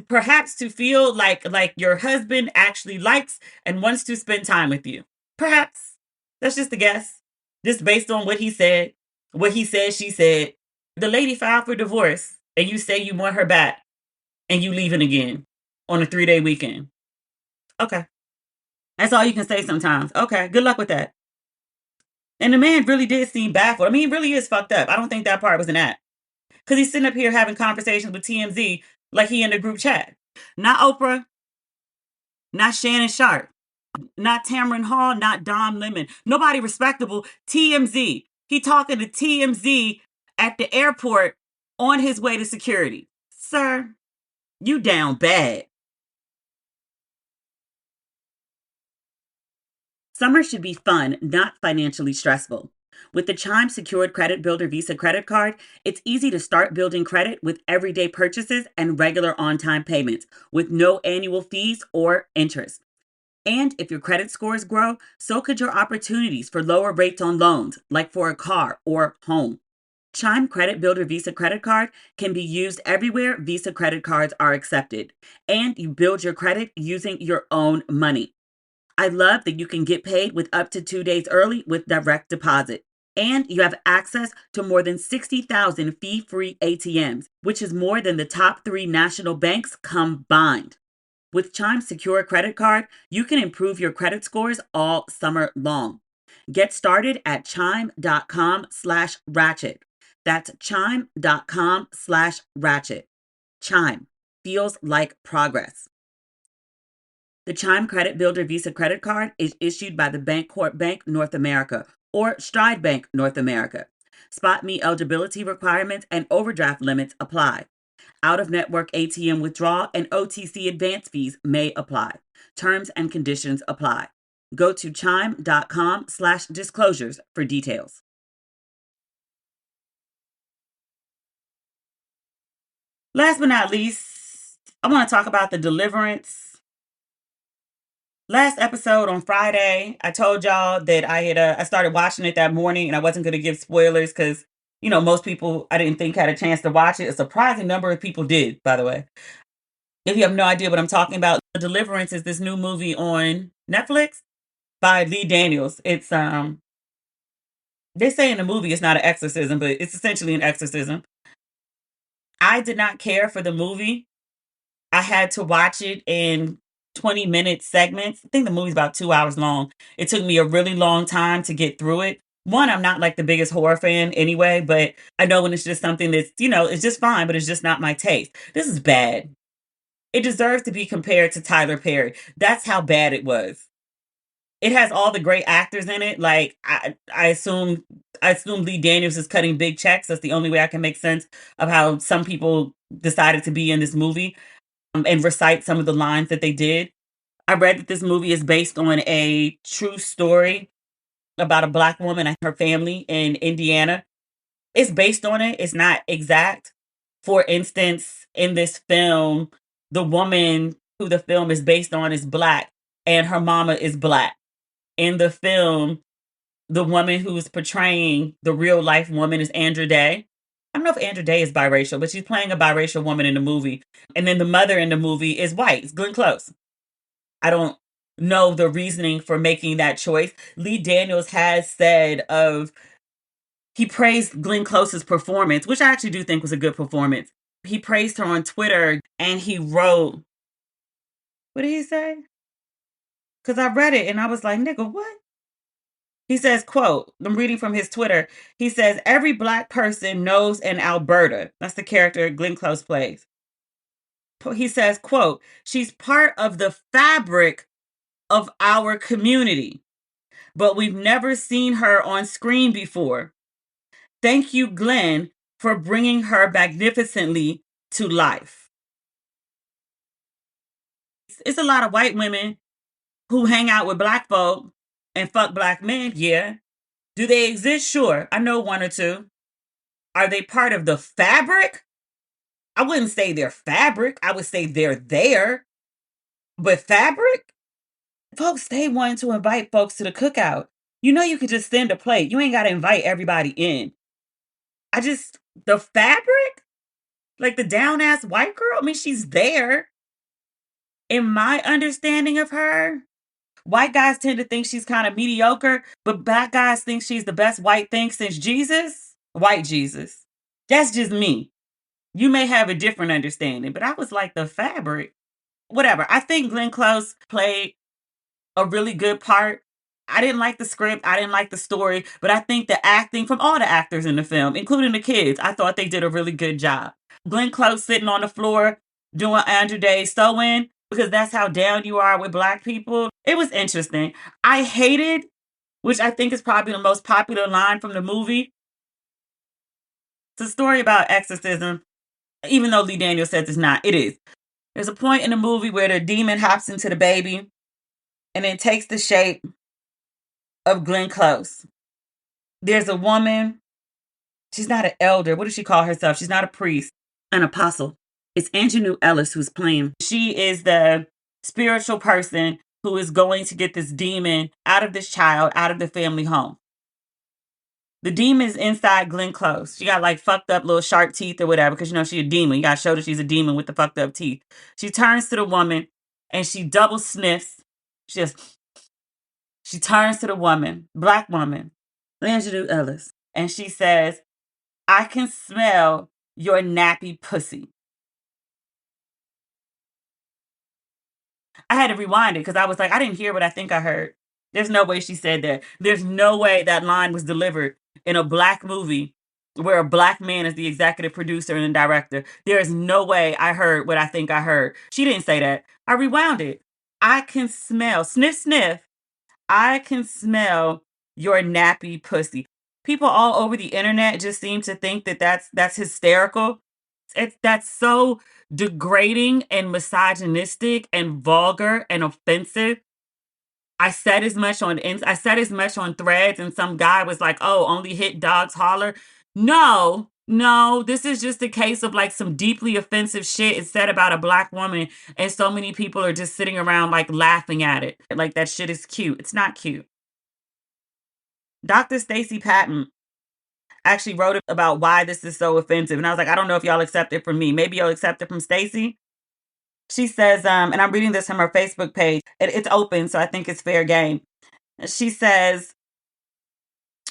Speaker 1: Perhaps to feel like your husband actually likes and wants to spend time with you. Perhaps. That's just a guess. Just based on what he said, what he said, she said. The lady filed for divorce and you say you want her back and you leaving again on a 3-day weekend. Okay. That's all you can say sometimes. Okay. Good luck with that. And the man really did seem baffled. I mean, he really is fucked up. I don't think that part was an act. Because he's sitting up here having conversations with TMZ like he in the group chat. Not Oprah. Not Shannon Sharp. Not Tamron Hall. Not Dom Lemon. Nobody respectable. TMZ. He talking to TMZ at the airport on his way to security. Sir, you down bad. Summer should be fun, not financially stressful. With the Chime Secured Credit Builder Visa credit card, it's easy to start building credit with everyday purchases and regular on-time payments with no annual fees or interest. And if your credit scores grow, so could your opportunities for lower rates on loans, like for a car or home. Chime Credit Builder Visa credit card can be used everywhere Visa credit cards are accepted, and you build your credit using your own money. I love that you can get paid with up to 2 days early with direct deposit. And you have access to more than 60,000 fee-free ATMs, which is more than the top 3 national banks combined. With Chime's secure credit card, you can improve your credit scores all summer long. Get started at chime.com/ratchet. That's chime.com/ratchet. Chime feels like progress. The Chime Credit Builder Visa credit card is issued by the Bancorp Bank North America or Stride Bank North America. Spot Me eligibility requirements and overdraft limits apply. Out-of-network ATM withdrawal and OTC advance fees may apply. Terms and conditions apply. Go to chime.com/disclosures for details. Last but not least, I want to talk about the Deliverance. Last episode on Friday, I told y'all that I started watching it that morning and I wasn't going to give spoilers because, most people I didn't think had a chance to watch it. A surprising number of people did, by the way. If you have no idea what I'm talking about, Deliverance is this new movie on Netflix by Lee Daniels. It's they say in the movie it's not an exorcism, but it's essentially an exorcism. I did not care for the movie. I had to watch it in 20-minute segments. I think the movie's about 2 hours long. It took me a really long time to get through it. One, I'm not like the biggest horror fan anyway, but I know when it's just something that's, it's just fine, but it's just not my taste. This is bad. It deserves to be compared to Tyler Perry. That's how bad it was. It has all the great actors in it. Like I assume Lee Daniels is cutting big checks. That's the only way I can make sense of how some people decided to be in this movie and recite some of the lines that they did. I read that this movie is based on a true story about a Black woman and her family in Indiana. It's based on it. It's not exact. For instance, in this film, the woman who the film is based on is Black and her mama is Black. In the film, the woman who's portraying the real life woman is Andra Day. I don't know if Andra Day is biracial, but she's playing a biracial woman in the movie. And then the mother in the movie is white. It's Glenn Close. I don't know the reasoning for making that choice. Lee Daniels has said he praised Glenn Close's performance, which I actually do think was a good performance. He praised her on Twitter and he wrote, what did he say? Because I read it and I was like, nigga, what? He says, quote, I'm reading from his Twitter. He says, every Black person knows an Alberta. That's the character Glenn Close plays. He says, quote, she's part of the fabric of our community, but we've never seen her on screen before. Thank you, Glenn, for bringing her magnificently to life. It's a lot of white women who hang out with Black folk and fuck Black men, yeah. Do they exist? Sure. I know one or two. Are they part of the fabric? I wouldn't say they're fabric. I would say they're there. But fabric? Folks, they wanted to invite folks to the cookout. You could just send a plate. You ain't got to invite everybody in. The fabric? Like the down-ass white girl? I mean, she's there. In my understanding of her, white guys tend to think she's kind of mediocre, but Black guys think she's the best white thing since Jesus. White Jesus. That's just me. You may have a different understanding, but I was like, the fabric. Whatever. I think Glenn Close played a really good part. I didn't like the script. I didn't like the story, but I think the acting from all the actors in the film, including the kids, I thought they did a really good job. Glenn Close sitting on the floor doing Andra Day sewing because that's how down you are with Black people. It was interesting. I hated, which I think is probably the most popular line from the movie. It's a story about exorcism, even though Lee Daniels says it's not. It is. There's a point in the movie where the demon hops into the baby and it takes the shape of Glenn Close. There's a woman. She's not an elder. What does she call herself? She's not a priest. An apostle. It's Shaunie Ellis who's playing. She is the spiritual person who is going to get this demon out of this child, out of the family home. The demon's inside Glenn Close. She got like fucked up little sharp teeth or whatever because she's a demon. You got to show that she's a demon with the fucked up teeth. She turns to the woman and she double sniffs. She turns to the woman, Black woman, Shaunie Ellis, and she says, I can smell your nappy pussy. I had to rewind it because I was like, I didn't hear what I think I heard. There's no way she said that. There's no way that line was delivered in a Black movie where a Black man is the executive producer and director. There is no way I heard what I think I heard. She didn't say that. I rewound it. I can smell, sniff, sniff. I can smell your nappy pussy. People all over the internet just seem to think that that's hysterical. That's so degrading and misogynistic and vulgar and offensive. I said as much on Threads, and some guy was like, "Oh, only hit dogs holler." No, no, this is just a case of like some deeply offensive shit is said about a black woman, and so many people are just sitting around like laughing at it. Like that shit is cute. It's not cute. Dr. Stacy Patton actually wrote about why this is so offensive, and I was like, I don't know if y'all accept it from me. Maybe you'll accept it from Stacy. She says, and I'm reading this from her Facebook page. It's open, so I think it's fair game. She says,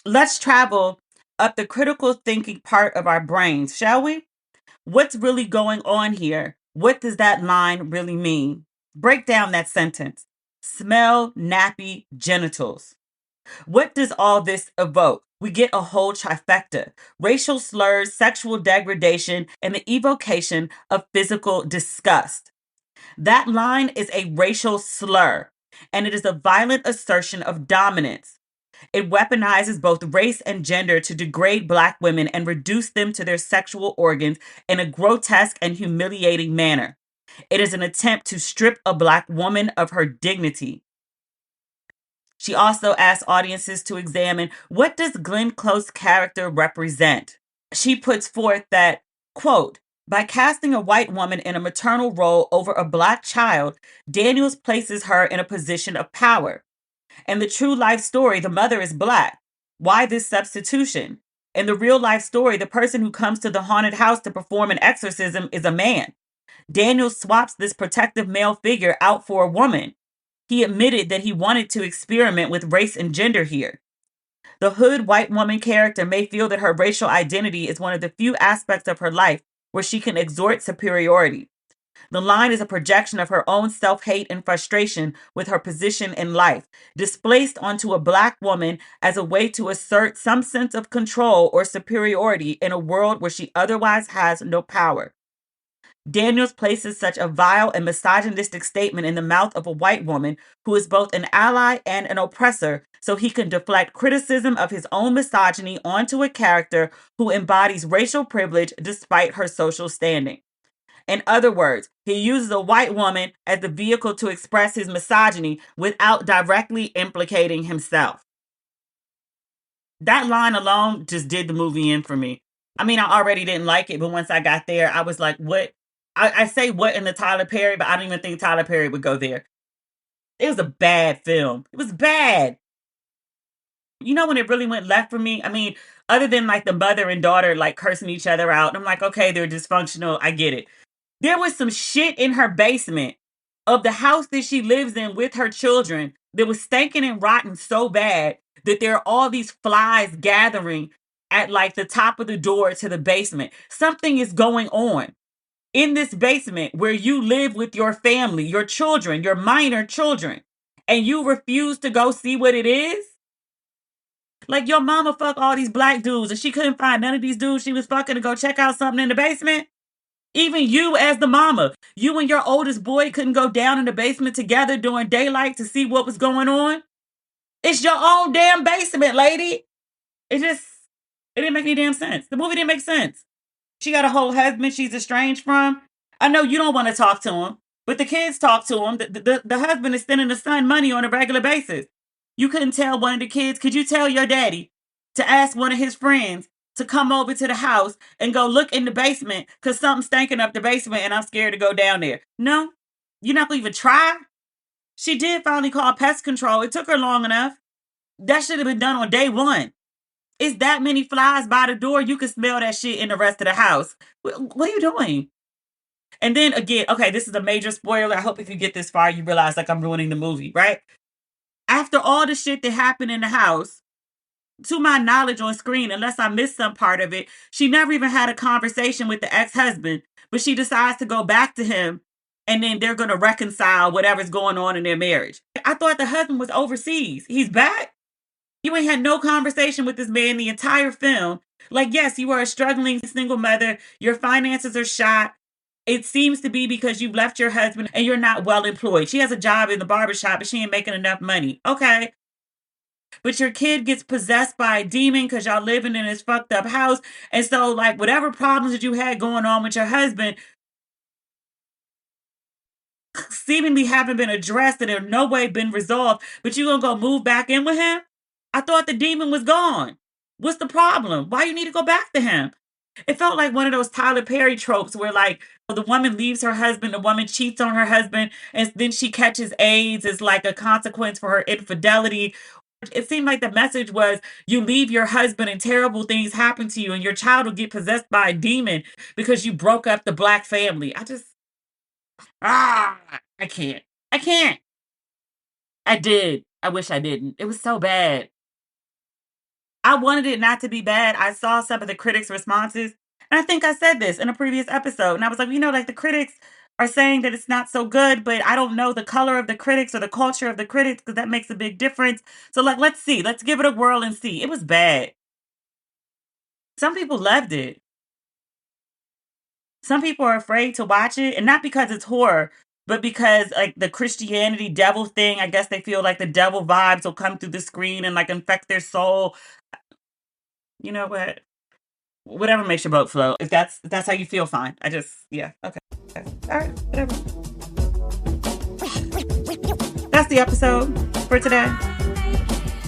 Speaker 1: let's travel up the critical thinking part of our brains, shall we? What's really going on here? What does that line really mean? Break down that sentence. Smell nappy genitals. What does all this evoke? We get a whole trifecta: racial slurs, sexual degradation, and the evocation of physical disgust. That line is a racial slur, and it is a violent assertion of dominance. It weaponizes both race and gender to degrade Black women and reduce them to their sexual organs in a grotesque and humiliating manner. It is an attempt to strip a Black woman of her dignity. She also asked audiences to examine, what does Glenn Close's character represent? She puts forth that, quote, by casting a white woman in a maternal role over a Black child, Daniels places her in a position of power. In the true life story, the mother is Black. Why this substitution? In the real life story, the person who comes to the haunted house to perform an exorcism is a man. Daniels swaps this protective male figure out for a woman. He admitted that he wanted to experiment with race and gender here. The hood white woman character may feel that her racial identity is one of the few aspects of her life where she can exhort superiority. The line is a projection of her own self-hate and frustration with her position in life, displaced onto a Black woman as a way to assert some sense of control or superiority in a world where she otherwise has no power. Daniels places such a vile and misogynistic statement in the mouth of a white woman who is both an ally and an oppressor, so he can deflect criticism of his own misogyny onto a character who embodies racial privilege despite her social standing. In other words, he uses a white woman as the vehicle to express his misogyny without directly implicating himself. That line alone just did the movie in for me. I mean, I already didn't like it, but once I got there, I was like, what? I say what in the Tyler Perry, but I don't even think Tyler Perry would go there. It was a bad film. It was bad. You know when it really went left for me? I mean, other than like the mother and daughter like cursing each other out, I'm like, okay, they're dysfunctional. I get it. There was some shit in her basement of the house that she lives in with her children that was stinking and rotten so bad that there are all these flies gathering at like the top of the door to the basement. Something is going on in this basement where you live with your family, your children, your minor children, and you refuse to go see what it is? Like your mama fuck all these Black dudes and she couldn't find none of these dudes she was fucking to go check out something in the basement? Even you as the mama, you and your oldest boy couldn't go down in the basement together during daylight to see what was going on? It's your own damn basement, lady. It didn't make any damn sense. The movie didn't make sense. She got a whole husband she's estranged from. I know you don't want to talk to him, but the kids talk to him. The husband is sending the son money on a regular basis. You couldn't tell one of the kids, could you tell your daddy to ask one of his friends to come over to the house and go look in the basement because something's stinking up the basement and I'm scared to go down there? No, you're not going to even try. She did finally call pest control. It took her long enough. That should have been done on day one. It's that many flies by the door. You can smell that shit in the rest of the house. What are you doing? And then again, okay, this is a major spoiler. I hope if you get this far, you realize like I'm ruining the movie, right? After all the shit that happened in the house, to my knowledge on screen, unless I missed some part of it, she never even had a conversation with the ex-husband, but she decides to go back to him and then they're going to reconcile whatever's going on in their marriage. I thought the husband was overseas. He's back? You ain't had no conversation with this man the entire film. Like, yes, you are a struggling single mother. Your finances are shot. It seems to be because you left your husband and you're not well employed. She has a job in the barbershop, but she ain't making enough money. Okay. But your kid gets possessed by a demon because y'all living in this fucked up house. And so, like, whatever problems that you had going on with your husband, seemingly haven't been addressed and in no way been resolved, but you gonna go move back in with him? I thought the demon was gone. What's the problem? Why you need to go back to him? It felt like one of those Tyler Perry tropes where like the woman leaves her husband, the woman cheats on her husband, and then she catches AIDS as like a consequence for her infidelity. It seemed like the message was you leave your husband and terrible things happen to you and your child will get possessed by a demon because you broke up the black family. I can't. I can't. I did. I wish I didn't. It was so bad. I wanted it not to be bad. I saw some of the critics' responses, and I think I said this in a previous episode, and I was like, like the critics are saying that it's not so good, but I don't know the color of the critics or the culture of the critics because that makes a big difference. So, like, let's see. Let's give it a whirl and see. It was bad. Some people loved it. Some people are afraid to watch it, and not because it's horror, but because like the Christianity devil thing, I guess they feel like the devil vibes will come through the screen and like infect their soul. You know what? Whatever makes your boat float. If that's how you feel, fine. Yeah, okay. All right, whatever. That's the episode for today.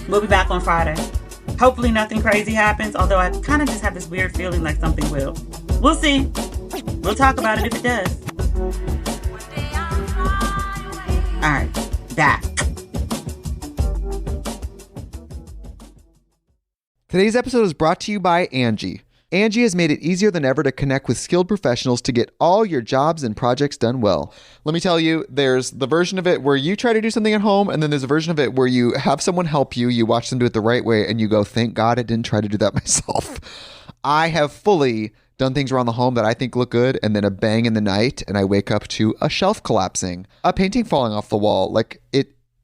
Speaker 1: We'll be back on Friday. Hopefully nothing crazy happens, although I kind of just have this weird feeling like something will. We'll see. We'll talk about it if it does. All right, back.
Speaker 2: Today's episode is brought to you by Angie. Angie has made it easier than ever to connect with skilled professionals to get all your jobs and projects done well. Let me tell you, there's the version of it where you try to do something at home, and then there's a version of it where you have someone help you, you watch them do it the right way, and you go, thank God I didn't try to do that myself. I have fully done things around the home that I think look good, and then a bang in the night, and I wake up to a shelf collapsing, a painting falling off the wall.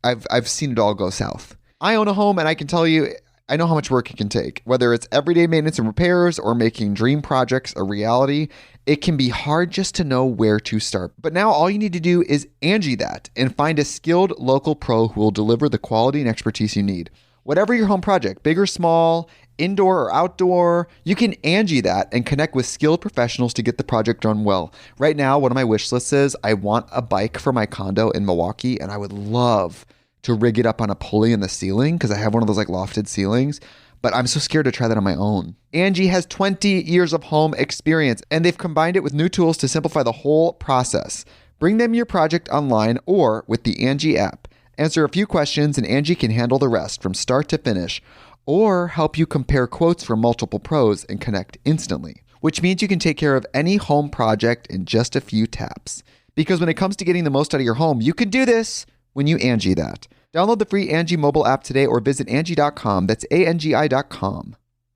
Speaker 2: I've seen it all go south. I own a home, and I can tell you, I know how much work it can take. Whether it's everyday maintenance and repairs or making dream projects a reality, it can be hard just to know where to start. But now all you need to do is Angie that and find a skilled local pro who will deliver the quality and expertise you need. Whatever your home project, big or small, indoor or outdoor, you can Angie that and connect with skilled professionals to get the project done well. Right now, one of my wish lists is I want a bike for my condo in Milwaukee, and I would love to rig it up on a pulley in the ceiling because I have one of those like lofted ceilings, but I'm so scared to try that on my own. Angie has 20 years of home experience, and they've combined it with new tools to simplify the whole process. Bring them your project online or with the Angie app. Answer a few questions and Angie can handle the rest from start to finish, or help you compare quotes from multiple pros and connect instantly, which means you can take care of any home project in just a few taps. Because when it comes to getting the most out of your home, you can do this when you Angie that. Download the free Angie mobile app today or visit Angie.com. That's ANGI.com.